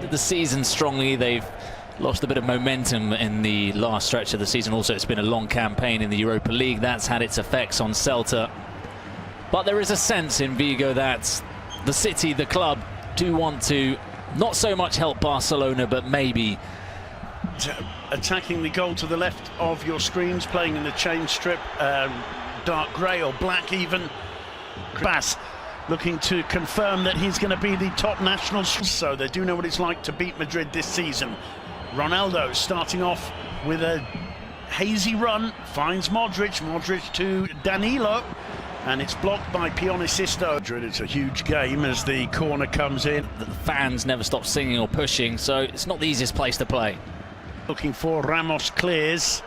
started the season strongly. They've lost a bit of momentum in the last stretch of the season. Also, it's been a long campaign in the Europa League. That's had its effects on Celta. But there is a sense in Vigo that the city, the club, do want to not so much help Barcelona, but maybe attacking the goal to the left of your screens, playing in the change strip, dark grey or black even. Bass looking to confirm that he's going to be the top national, so they do know what it's like to beat Madrid this season. Ronaldo starting off with a hazy run, finds Modric to Danilo, and it's blocked by Pionicisto. It's a huge game as the corner comes in. The fans never stop singing or pushing, so it's not the easiest place to play. Looking for Ramos, clears.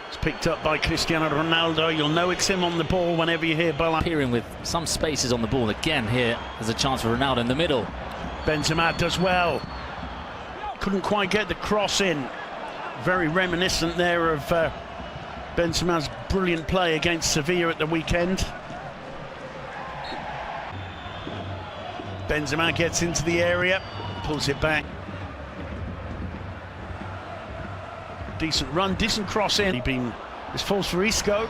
It's picked up by Cristiano Ronaldo. You'll know it's him on the ball whenever you hear Ballon. Appearing with some spaces on the ball again here. There's a chance for Ronaldo in the middle. Benzema does well. Couldn't quite get the cross in. Very reminiscent there of Benzema's brilliant play against Sevilla at the weekend. Benzema gets into the area, pulls it back. Decent run, decent cross in. This falls for Isco.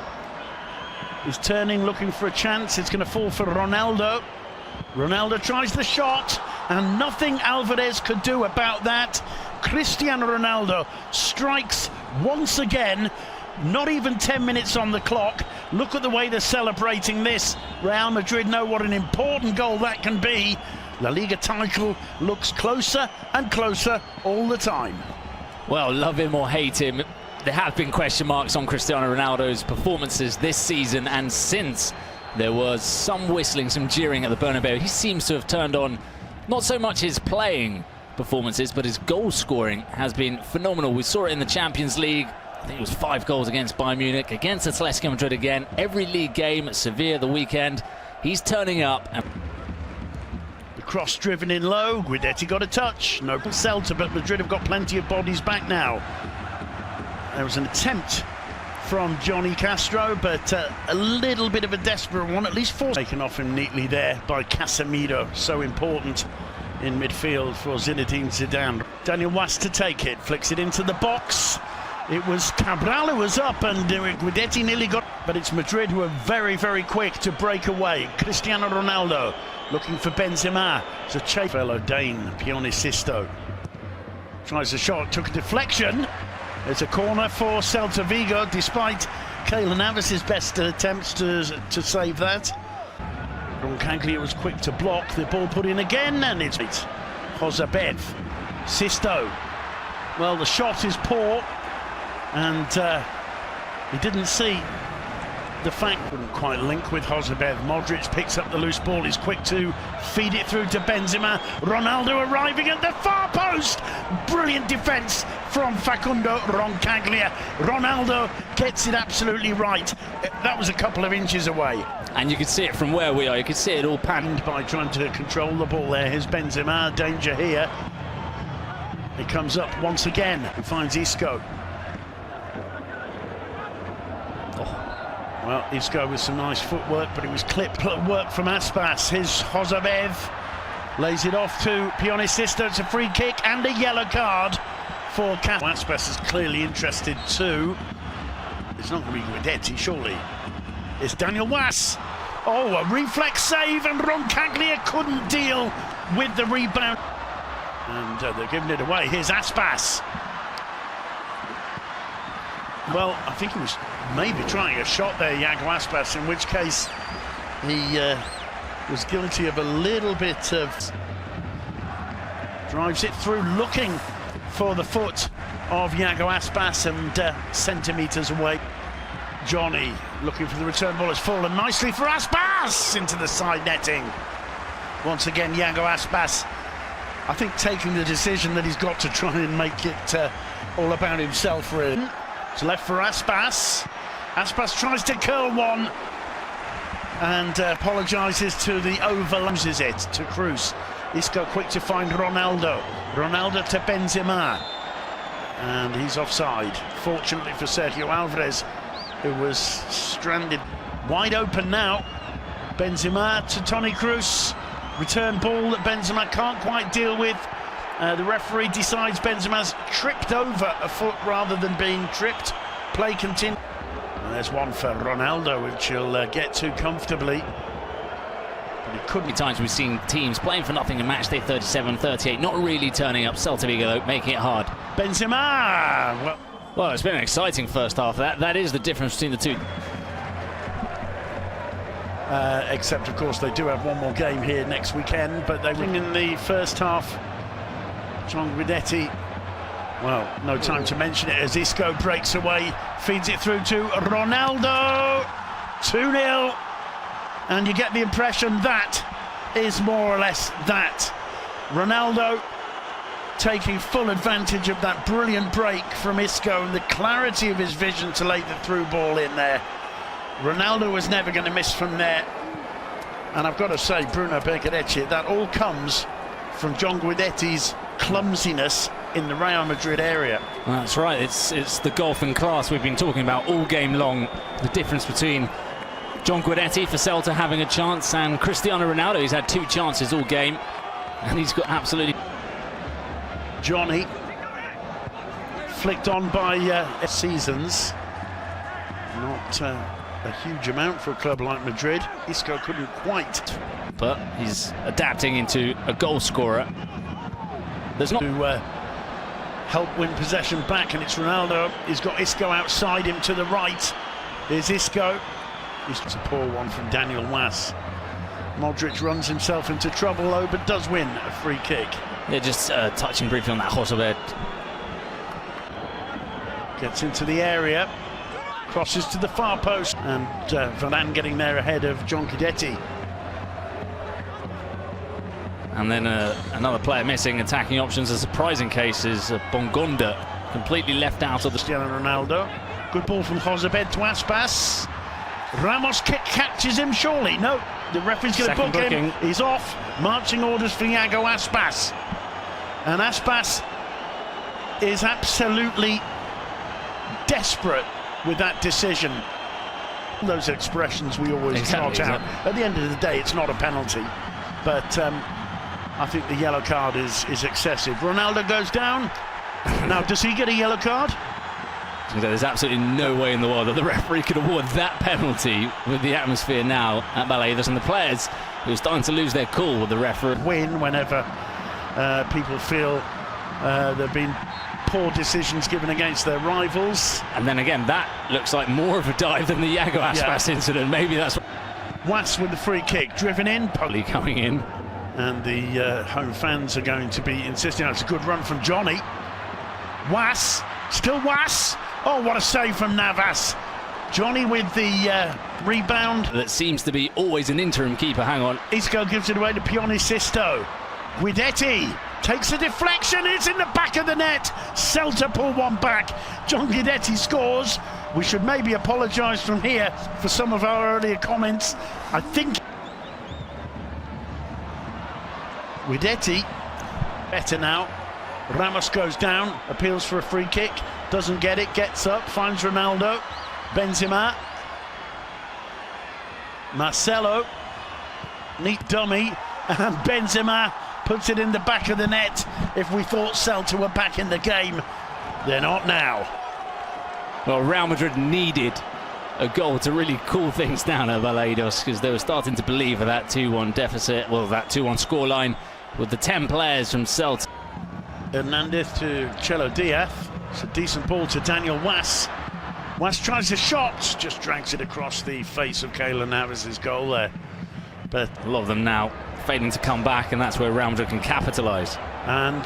He's turning, looking for a chance. It's going to fall for Ronaldo. Ronaldo tries the shot, and nothing Alvarez could do about that. Cristiano Ronaldo strikes once again. Not even 10 minutes on the clock. Look at the way they're celebrating this. Real Madrid know what an important goal that can be. La Liga title looks closer and closer all the time. Well, love him or hate him, there have been question marks on Cristiano Ronaldo's performances this season, and since there was some whistling, some jeering at the Bernabeu, he seems to have turned on not so much his playing performances, but his goal scoring has been phenomenal. We saw it in the Champions League. I think it was 5 goals against Bayern Munich, against Atletico Madrid again. Every league game at Sevilla the weekend, he's turning up. The cross driven in low, Guidetti got a touch. No Celta, but Madrid have got plenty of bodies back now. There was an attempt from Johnny Castro, but a little bit of a desperate one, at least 4. Taken off him neatly there by Casemiro, so important in midfield for Zinedine Zidane. Daniel Was to take it, flicks it into the box. It was Cabral who was up, and Guidetti nearly got... But it's Madrid who are very, very quick to break away. Cristiano Ronaldo looking for Benzema. It's a chase. Fellow Dane, Pionicisto. Tries a shot, took a deflection. It's a corner for Celta Vigo, despite Keylor Navas's best attempts to save that. Roncaglia was quick to block. The ball put in again, and it's Josebed. Sisto. Well, the shot is poor. And he didn't see the fact. Couldn't quite link with Josebed. Modric picks up the loose ball. He's quick to feed it through to Benzema. Ronaldo arriving at the far post. Brilliant defence from Facundo Roncaglia. Ronaldo gets it absolutely right. That was a couple of inches away. And you could see it from where we are. You could see it all panned by trying to control the ball there. Here's Benzema. Danger here. He comes up once again and finds Isco. Well, Isco with some nice footwork, but it was clipped work from Aspas. His Josebed lays it off to Pionicisto. It's a free kick and a yellow card for Aspas is clearly interested too. It's not going to be Guidetti, surely. It's Daniel Was. Oh, a reflex save, and Roncaglia couldn't deal with the rebound. And they're giving it away. Here's Aspas. Well, I think he was maybe trying a shot there, Iago Aspas, in which case he was guilty of a little bit of... Drives it through, looking for the foot of Iago Aspas, and centimetres away. Johnny looking for the return ball. It's fallen nicely for Aspas into the side netting. Once again, Iago Aspas, I think, taking the decision that he's got to try and make it all about himself, really. It's left for Aspas. Aspas tries to curl one and apologises to the over, loses it to Cruz. Isco quick to find Ronaldo. Ronaldo to Benzema. And he's offside. Fortunately for Sergio Alvarez, who was stranded. Wide open now. Benzema to Toni Kroos. Return ball that Benzema can't quite deal with. The referee decides Benzema's tripped over a foot rather than being tripped. Play continues. There's one for Ronaldo, which he'll get to comfortably. But it could be times we've seen teams playing for nothing in match day 37, 38, not really turning up. Celta Vigo, though, making it hard. Benzema! Well, it's been an exciting first half. That is the difference between the two. Except, of course, they do have one more game here next weekend, but they win in the first half. John Guidetti, well, no time to mention it as Isco breaks away, feeds it through to Ronaldo. 2-0. And you get the impression that is more or less that. Ronaldo taking full advantage of that brilliant break from Isco and the clarity of his vision to lay the through ball in there. Ronaldo was never going to miss from there. And I've got to say, Bruno Becarecci, that all comes from John Guidetti's clumsiness in the Real Madrid area. That's right, it's the golf in class we've been talking about all game long. The difference between John Guidetti for Celta having a chance and Cristiano Ronaldo, he's had 2 chances all game and he's got absolutely... Johnny flicked on by seasons. Not a huge amount for a club like Madrid. Isco couldn't quite. But he's adapting into a goal scorer. There's not to help win possession back, and it's Ronaldo. He's got Isco outside him to the right. There's Isco. It's a poor one from Daniel Was. Modric runs himself into trouble though, but does win a free kick. Yeah, just touching briefly on that Josebed. Gets into the area, crosses to the far post, and Varane getting there ahead of John Guidetti. And then another player missing attacking options. A surprising case is Bongonda, completely left out of the... Cristiano Ronaldo. Good ball from Josebed to Aspas. Ramos catches him surely. No, the referee's going to book him. He's off. Marching orders for Iago Aspas. And Aspas is absolutely desperate with that decision. Those expressions we always trot out. At the end of the day, it's not a penalty. But I think the yellow card is excessive. Ronaldo goes down. Now, does he get a yellow card? There's absolutely no way in the world that the referee could award that penalty with the atmosphere now at Ballon, and the players who are starting to lose their cool with the referee. Win whenever people feel there have been poor decisions given against their rivals. And then again, that looks like more of a dive than the Iago Aspas incident. Maybe that's... Was with the free kick, driven in. Probably coming in. And the home fans are going to be insisting. That's a good run from Johnny. Was, still Was. Oh, what a save from Navas. Johnny with the rebound. That seems to be always an interim keeper. Hang on. Isco gives it away to Pionicisto. Guidetti takes a deflection. It's in the back of the net. Celta pull one back. John Guidetti scores. We should maybe apologise from here for some of our earlier comments. I think Guidetti better now. Ramos goes down, appeals for a free kick, doesn't get it, gets up, finds Ronaldo. Benzema. Marcelo. Neat dummy. And Benzema puts it in the back of the net. If we thought Celta were back in the game, they're not now. Well, Real Madrid needed a goal to really cool things down at Balaídos, because they were starting to believe of that 2-1 deficit, well, that 2-1 scoreline with the 10 players from Celta. Hernandez to Chelo Diaz. It's a decent ball to Daniel Was. Was tries a shot, just drags it across the face of Keylor Navas' goal there. But a lot of them now failing to come back, and that's where Real Madrid can capitalise. And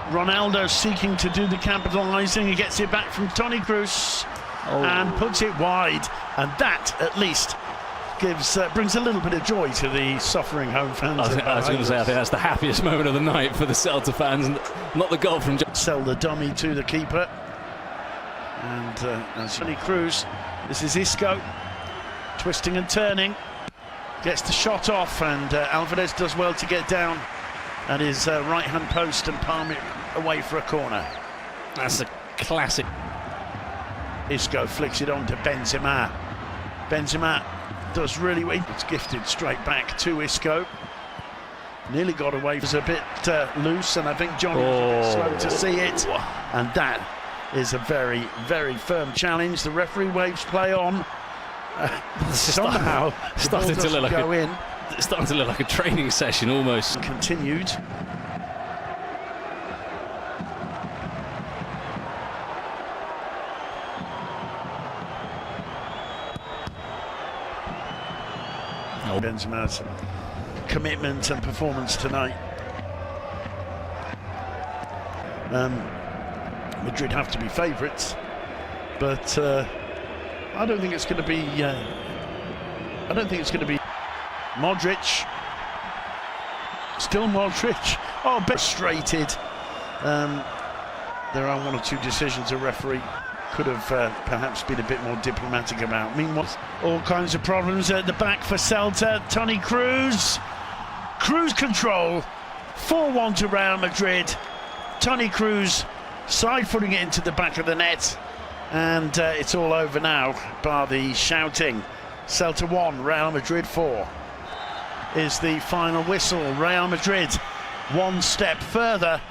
Ronaldo seeking to do the capitalising. He gets it back from Toni Kroos and puts it wide. And that, at least, brings a little bit of joy to the suffering home fans. I was going to say, I think that's the happiest moment of the night for the Celta fans, not the goal from... Sell the dummy to the keeper. And that's Toni Kroos. This is Isco, twisting and turning. Gets the shot off, and Alvarez does well to get down at his right-hand post and palm it away for a corner. That's a classic. Isco flicks it on to Benzema. Benzema does really well. It's gifted straight back to Isco. Nearly got away. It was a bit loose, and I think Johnny was a bit slow to see it. And that is a very, very firm challenge. The referee waves play on. Somehow starting to look like go in. It's starting to look like a training session almost. Continued. Benzema's commitment and performance tonight. Madrid have to be favourites, but I don't think it's going to be. I don't think it's going to be. Modric, still Modric. Oh, frustrated. There are one or two decisions a referee could have perhaps been a bit more diplomatic about. Meanwhile, all kinds of problems at the back for Celta. Toni Kroos, cruise control, 4-1 to Real Madrid. Toni Kroos side-footing it into the back of the net, and it's all over now, bar the shouting. Celta 1, Real Madrid 4 is the final whistle. Real Madrid one step further